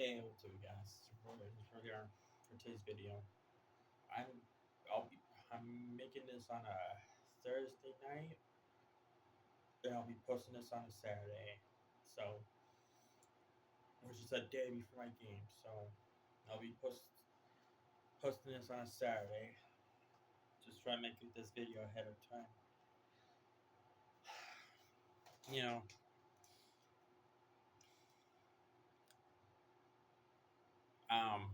Hey, what's up, guys? We're here for today's video. I'm I'm making this on a Thursday night, and I'll be posting this on a Saturday. So, which is a day before my game. So, I'll be posting this on a Saturday. Just try to make this video ahead of time. You know, um,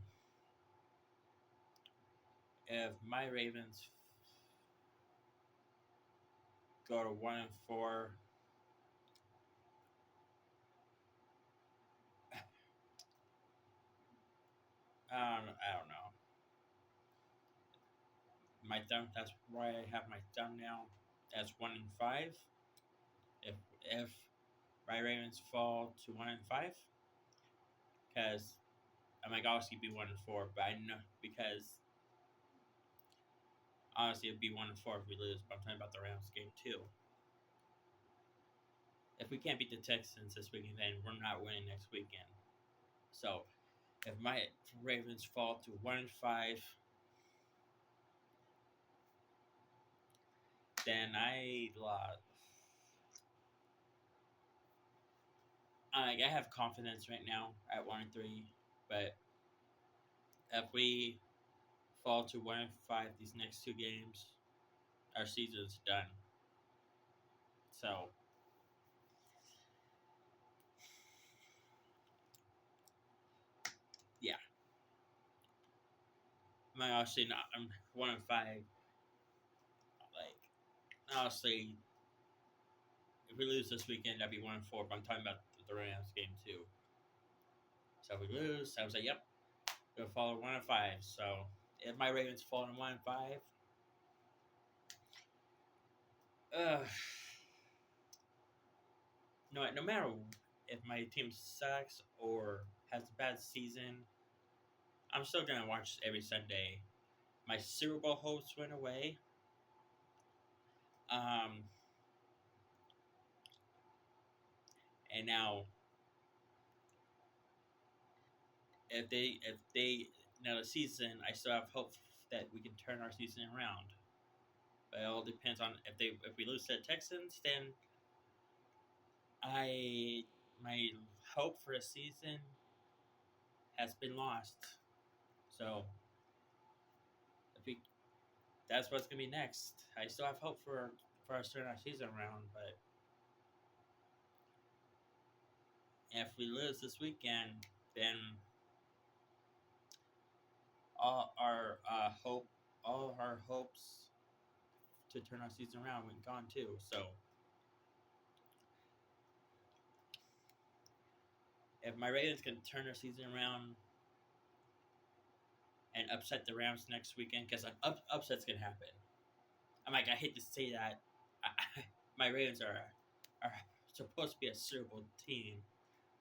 if my Ravens go to 1-4, I don't know. My thumb. That's why I have my thumbnail as 1-5. If my Ravens fall to 1-5, because I might obviously be 1-4, but I know because honestly it'd be 1-4 if we lose. But I'm talking about the Rams game too. If we can't beat the Texans this weekend, then we're not winning next weekend. So if my Ravens fall to 1-5, then I have confidence right now at 1-3, but if we fall to 1-5 these next two games, our season's done. So yeah, I'm honestly not. I'm 1-5. Like honestly, if we lose this weekend, I'd be 1-4. But I'm talking about the Rams game too. So if we lose, I was like, yep, we'll fall 1-5. So if my Ravens fall to 1-5, uh, no matter if my team sucks or has a bad season, I'm still gonna watch every Sunday. My Super Bowl hopes went away. Um, and now if they now the season, I still have hope that we can turn our season around. But it all depends on if we lose to the Texans, then I my hope for a season has been lost. So if we, that's what's gonna be next. I still have hope for us turn our season around, but if we lose this weekend, then all our hope, all of our hopes to turn our season around went gone too. So if my Ravens can turn their season around and upset the Rams next weekend, because upsets can happen. I hate to say that. My Ravens are supposed to be a Super Bowl team,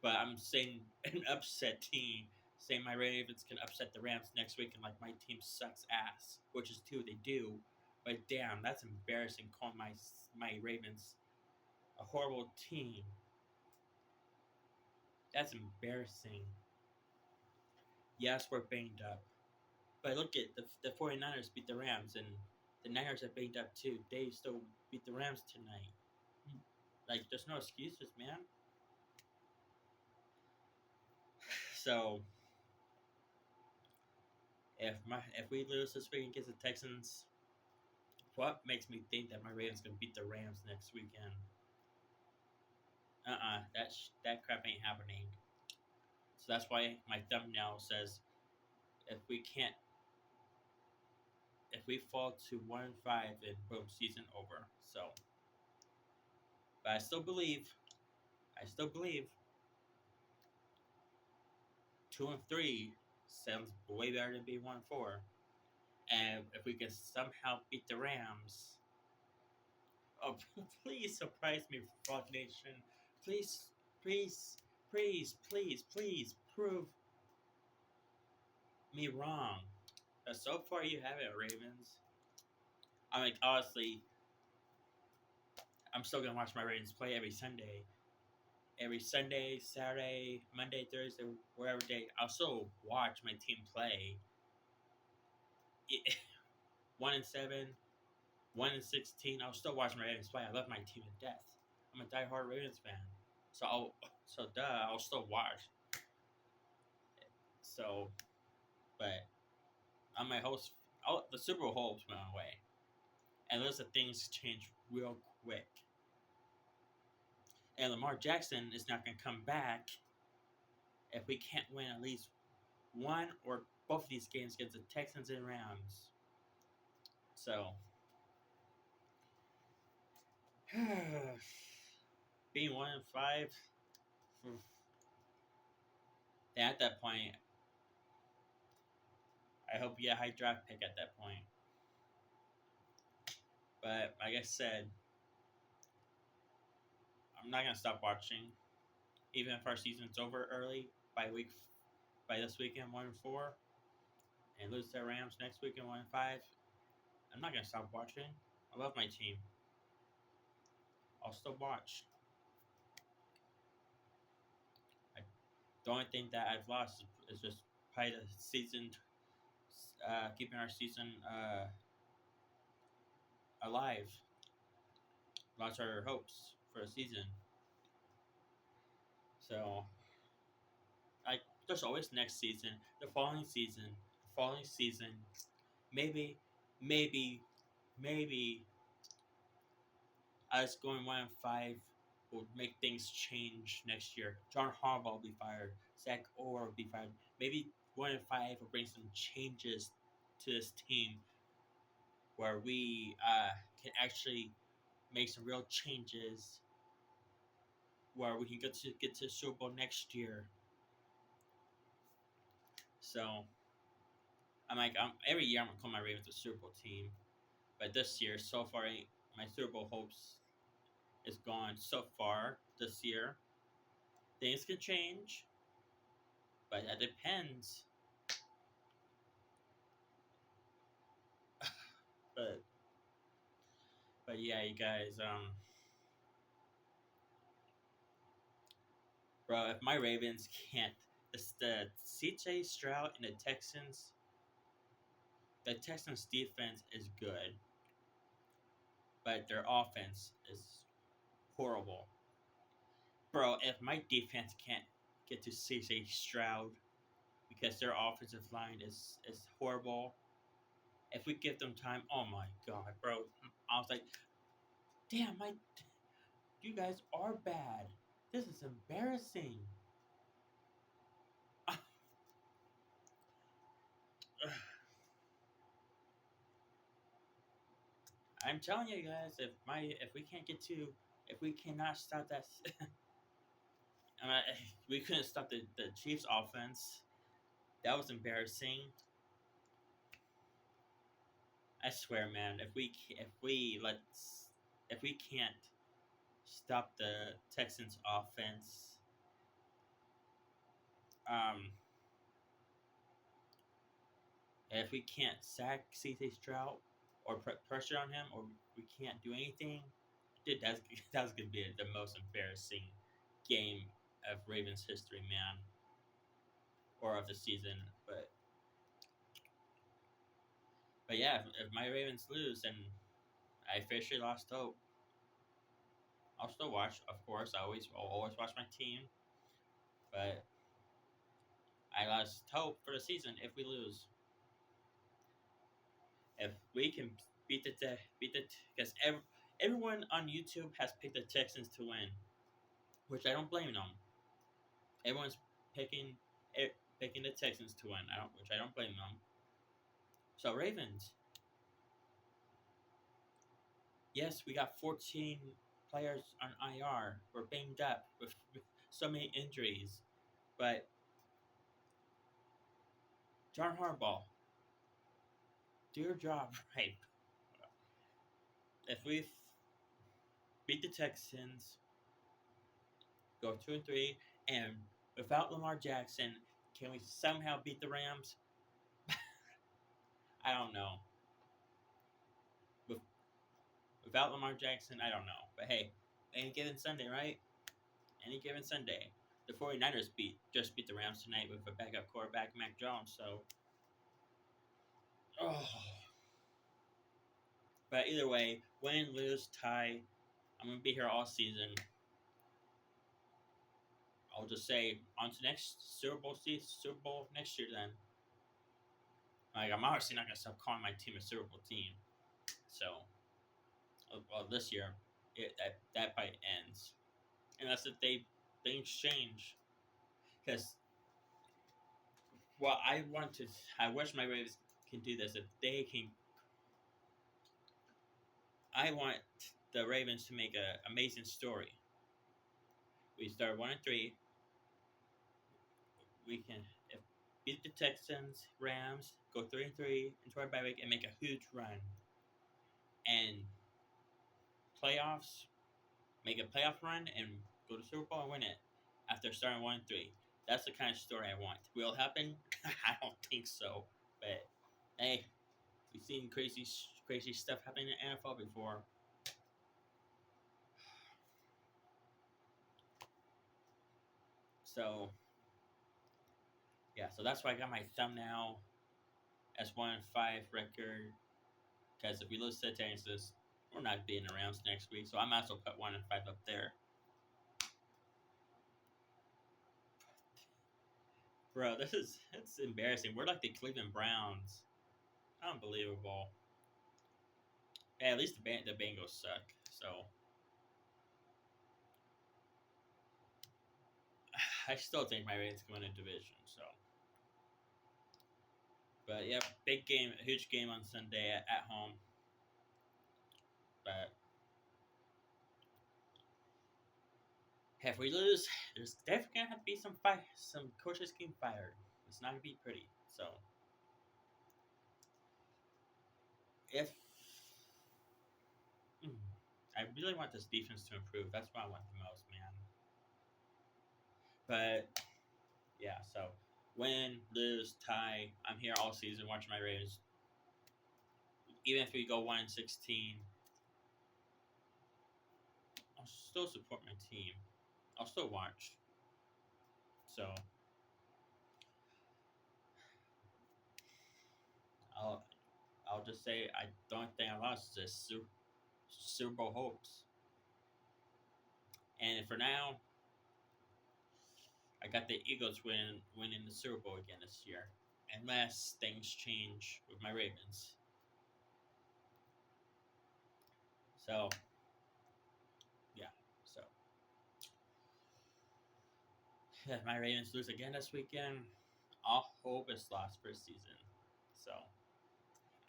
but I'm saying an upset team. Saying my Ravens can upset the Rams next week, and like my team sucks ass, which is true, they do. But damn, that's embarrassing. Calling my Ravens a horrible team. That's embarrassing. Yes, we're banged up, but look at the 49ers beat the Rams, and the Niners are banged up too. They still beat the Rams tonight. Like, there's no excuses, man. So if we lose this week against the Texans, what makes me think that my Ravens gonna beat the Rams next weekend? That crap ain't happening. So that's why my thumbnail says if we can't, if we fall to 1-5, then boom, season over. So, but I still believe, I still believe 2-3 sounds way better than being 1-4. And if we can somehow beat the Rams, oh, please surprise me, Frog Nation. Please, please, please prove me wrong. But so far, you have it, Ravens. I mean, honestly, I'm still gonna watch my Ravens play every Sunday. every Sunday, Saturday, Monday, Thursday, wherever day. I'll still watch my team play. 1-7, 1-16. I'll still watch my Ravens play. I love my team to death. I'm a diehard Ravens fan, so I'll still watch. So, but on my host, the Super Bowl hopes went away, and those are things change real quick. And Lamar Jackson is not going to come back if we can't win at least one or both of these games against the Texans and Rams. So, being 1-5, at that point, I hope you get a high draft pick at that point. But like I said, I'm not gonna stop watching, even if our season's over early by this weekend 1-4, and lose to the Rams next weekend 1-5. I'm not gonna stop watching. I love my team. I'll still watch. The only thing that I've lost is just probably the season, keeping our season alive. Lost our hopes for a season. So, there's always next season, the following season. Maybe, maybe, maybe us going 1-5 will make things change next year. John Harbaugh will be fired. Zach Orr will be fired. Maybe 1-5 will bring some changes to this team where we can actually make some real changes where we can get to Super Bowl next year. So every year I'm gonna call my Ravens a Super Bowl team, but this year so far my Super Bowl hopes is gone so far this year. Things can change, but that depends. but but yeah, you guys, bro, if my Ravens can't, the CJ Stroud and the Texans defense is good, but their offense is horrible. Bro, if my defense can't get to CJ Stroud because their offensive line is horrible, if we give them time, oh my god, bro, I was like, damn, you guys are bad. This is embarrassing. I'm telling you guys, if we cannot stop that, I mean, we couldn't stop the Chiefs offense. That was embarrassing. I swear, man. If we can't stop the Texans offense, um, if we can't sack CJ Stroud or put pressure on him, or we can't do anything, dude, that's gonna be the most embarrassing game of Ravens history, man, or of the season. But yeah, if my Ravens lose and I officially lost hope, I'll still watch. Of course, I'll always watch my team, but I lost hope for the season if we lose. If we can beat the because everyone on YouTube has picked the Texans to win, which I don't blame them. Everyone's picking picking the Texans to win. Which I don't blame them. So Ravens, yes, we got 14 players on IR. We're banged up with so many injuries, but John Harbaugh, do your job right. If we beat the Texans, go 2-3, and without Lamar Jackson, can we somehow beat the Rams? I don't know. Without Lamar Jackson, I don't know. But hey, any given Sunday, right? any given Sunday. The 49ers just beat the Rams tonight with a backup quarterback, Mac Jones. So, oh. But either way, win, lose, tie, I'm gonna be here all season. I'll just say on to next Super Bowl next year. Then, like, I'm obviously not gonna stop calling my team a Super Bowl team. So, well, this year, that fight ends, unless if things change. Because well, I wish my Ravens can do this. If they can, I want the Ravens to make an amazing story. We start 1-3. We can beat the Texans, Rams, go 3-3 into our bye week, and make a huge run. And playoffs, make a playoff run, and go to Super Bowl and win it after starting 1-3. That's the kind of story I want. Will it happen? I don't think so. But hey, we've seen crazy stuff happen in the NFL before. So yeah, so that's why I got my thumbnail as 1-5 record. Because if we lose to the Texans, we're not beating the Rams next week. So I might as well put 1-5 up there. Bro, it's embarrassing. We're like the Cleveland Browns. Unbelievable. Hey, at least the Bengals suck. So I still think my Ravens can win a division. So, but yeah, big game, huge game on Sunday at home. But if we lose, there's definitely gonna have to be some coaches getting fired. It's not gonna be pretty. So if I really want this defense to improve, that's what I want the most, man. But yeah, so win, lose, tie, I'm here all season watching my Ravens. Even if we go 1-16, I'll still support my team. I'll still watch. So I'll just say I don't think I lost this Super Bowl hopes. And for now, I got the Eagles winning the Super Bowl again this year, unless things change with my Ravens. So yeah, so if my Ravens lose again this weekend, all hope is lost for a season. So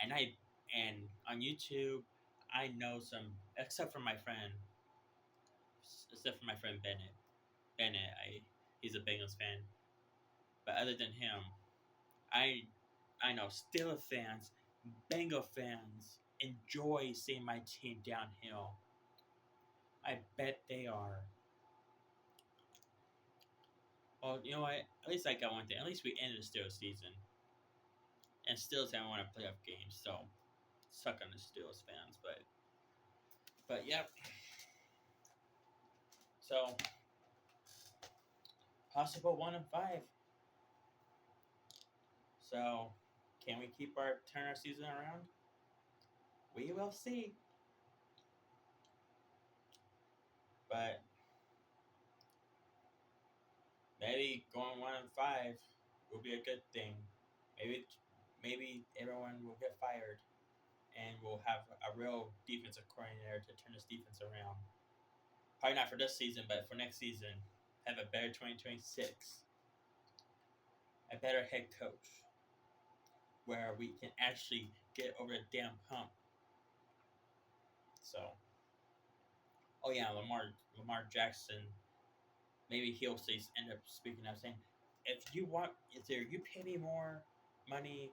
and on YouTube, I know some except for my friend Bennett. He's a Bengals fan, but other than him, I know Steelers fans, Bengal fans enjoy seeing my team downhill. I bet they are. Well, you know what? At least I got one thing. At least we ended the Steelers season, and Steelers haven't won a playoff game, so suck on the Steelers fans. But yep. So possible 1-5. So can we turn our season around? We will see. But maybe going 1-5 will be a good thing. Maybe everyone will get fired, and we'll have a real defensive coordinator to turn this defense around. Probably not for this season, but for next season, have a better 2026, a better head coach, where we can actually get over the damn hump. So, oh yeah, Lamar Jackson. Maybe he'll end up speaking up saying, if you want, either you pay me more money,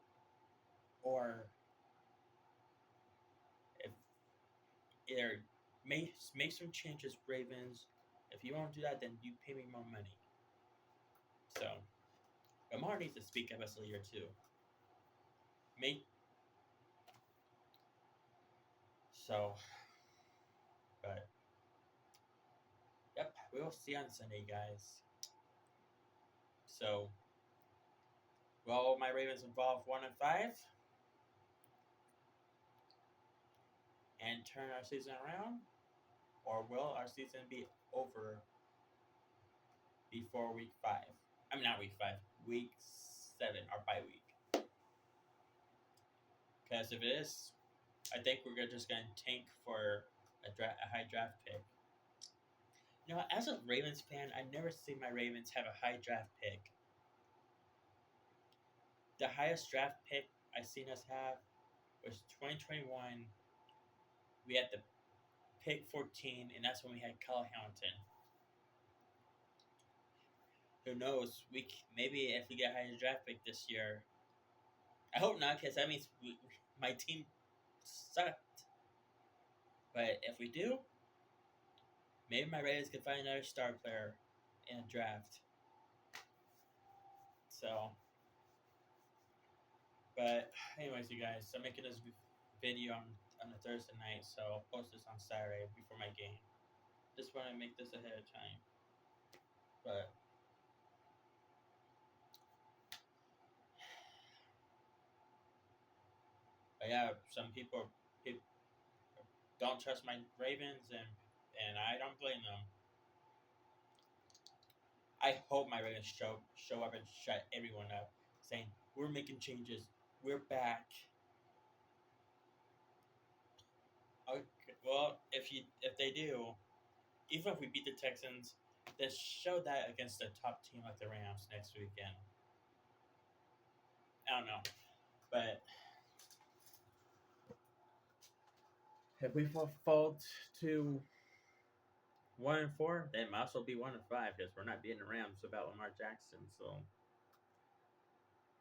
or if either make some changes, Ravens. If you won't do that, then you pay me more money. So Lamar needs to speak up as a leader too. Make so, but yep. we'll see on Sunday, guys. So, will my Ravens involve 1-5 and turn our season around, or will our season be over before week 5? I mean, not week 5, week 7, or bye week. Because if it is, I think we're just going to tank for a high draft pick. You know, as a Ravens fan, I never seen my Ravens have a high draft pick. The highest draft pick I seen us have was 2021. We had the pick 14, and that's when we had Kyle Hamilton. Who knows? Maybe if we get a higher draft pick this year. I hope not, because that means my team sucked. But if we do, maybe my Ravens can find another star player in a draft. So, but anyways, you guys, I'm making this video on a Thursday night, so I'll post this on Saturday before my game. Just want to make this ahead of time. But yeah, some people don't trust my Ravens, and I don't blame them. I hope my Ravens show up and shut everyone up, saying we're making changes, we're back. Okay, well, if they do, even if we beat the Texans, then show that against a top team like the Rams next weekend. I don't know, but if we fall to 1-4, then might as well be 1-5 because we're not beating the Rams without Lamar Jackson. So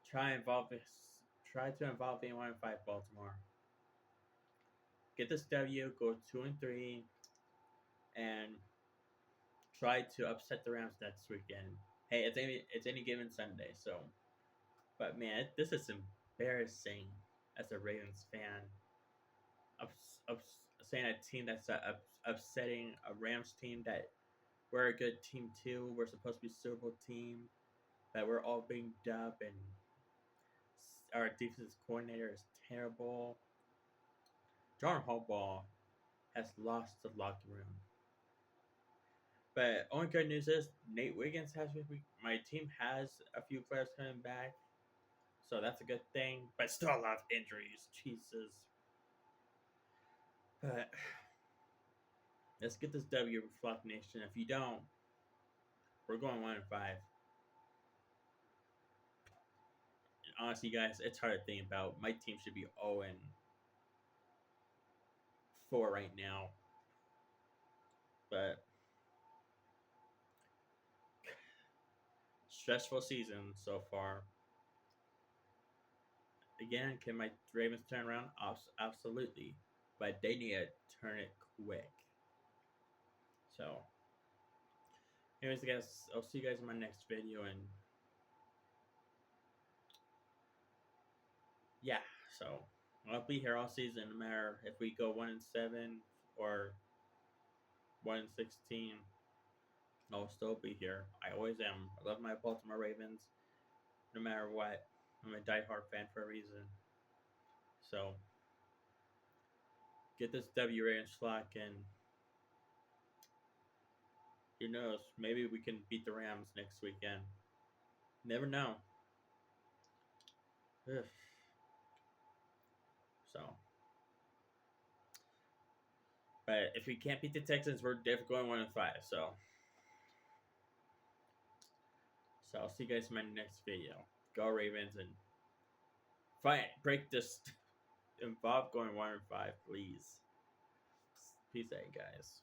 try to involve being 1-5 Baltimore. Get this W, go 2-3, and try to upset the Rams next weekend. Hey, it's any given Sunday, so. But man, this is embarrassing as a Ravens fan. Saying a team that's upsetting a Rams team that we're a good team too. We're supposed to be a Super Bowl team, that we're all banged up, and our defensive coordinator is terrible. John Harbaugh has lost the locker room. But only good news is Nate Wiggins my team has a few players coming back, so that's a good thing. But still a lot of injuries. Jesus. But let's get this W, Flock Nation. If you don't, we're going 1-5. And honestly, guys, it's hard to think about. My team should be 0-4 right now. But stressful season so far. Again, can my Ravens turn around? Absolutely. But they need to turn it quick. So, anyways, guys, I'll see you guys in my next video. And yeah, so I'll be here all season, no matter if we go 1-7 or 1-16. I'll still be here. I always am. I love my Baltimore Ravens, no matter what. I'm a diehard fan for a reason. So, get this W, Ravens Flock, and who knows? Maybe we can beat the Rams next weekend. Never know. Ugh. So, but if we can't beat the Texans, we're definitely going 1-5. So I'll see you guys in my next video. Go Ravens and break this. Involve going 1-5, please. Peace out, guys.